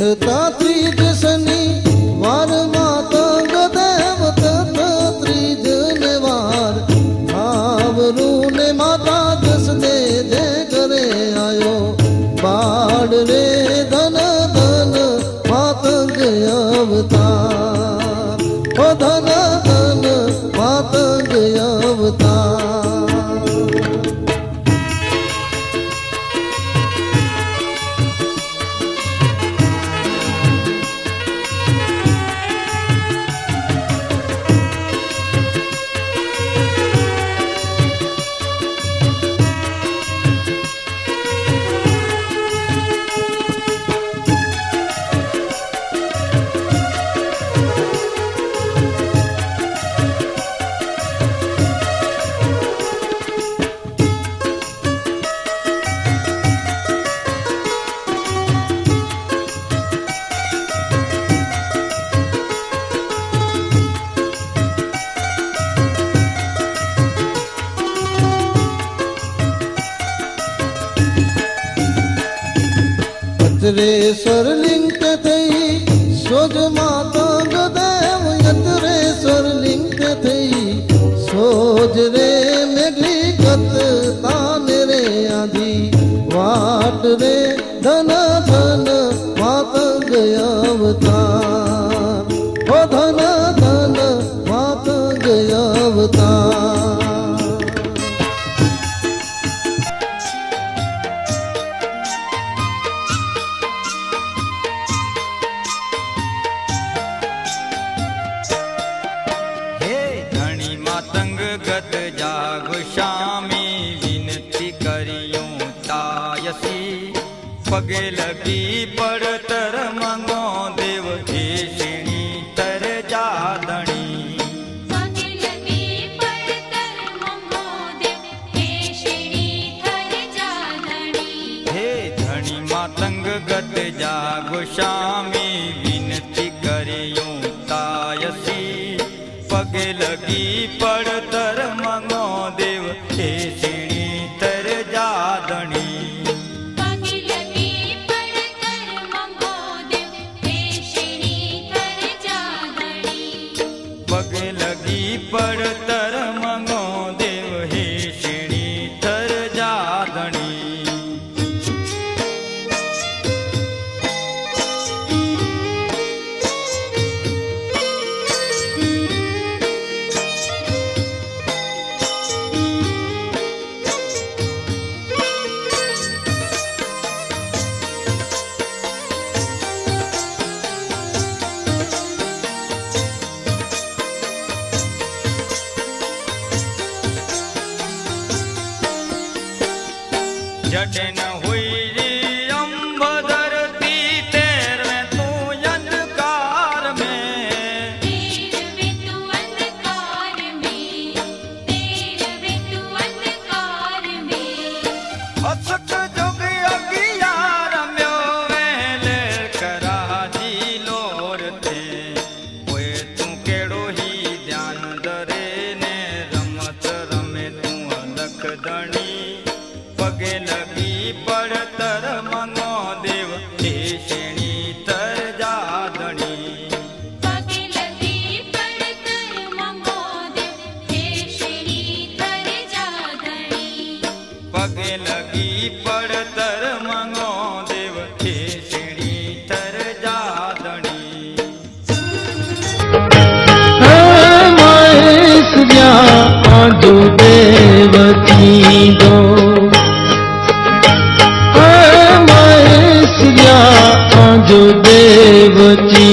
થતા ત્રીજ શનિ વાર માતંગ દેવ થતા ત્રીજ ને વાર આવરું ને માતા જસ દે જે ઘરે આયો બાળ રે ધન ધન માતંગ અવતાર ઓ ધન ધન માતંગ અવતાર यत्रेश्वर लिंग थई सोज मातंग देव यत्रेश्वर लिंग थई सोज रे मेघली गत ताने रे आधी वाट रे धन धन मातंग अवतार ओ धन धन मातंग अवतार पगे लगी पड़तर मंगो देव हे श्रेणी तर जादणी पगे लगी पड़तर मंगो देव हे श्रेणी तर जादणी हे धनी मातंग गत जागो शामी विनती करियूं तायसी पगे लगी पड़तर मंगो देव हे श्रेणी तर जादणी पगे लगी पड़तर मंगो देव हे श्रेणी थर जादणी जटे न हुई री अम्ब धरती तेरवे तू अंधकार में तेरवे तू अंधकार में तेरवे तू अंधकार में असक जुग अगियार म्यो वेले कराजी लोर थे ओए तू केड़ो ही ध्यान दरे ने रमत रमे तू अलख दणी पगे लगी पड़तर मंगो देव हे श्रेणी तर जादणी पगे लगी पड़तर मंगो देव हे श्रेणी तर जादणी पगे लगी पड़तर मंगो देव हे श्रेणी तर जादणी आजो देवती दो आजो देवती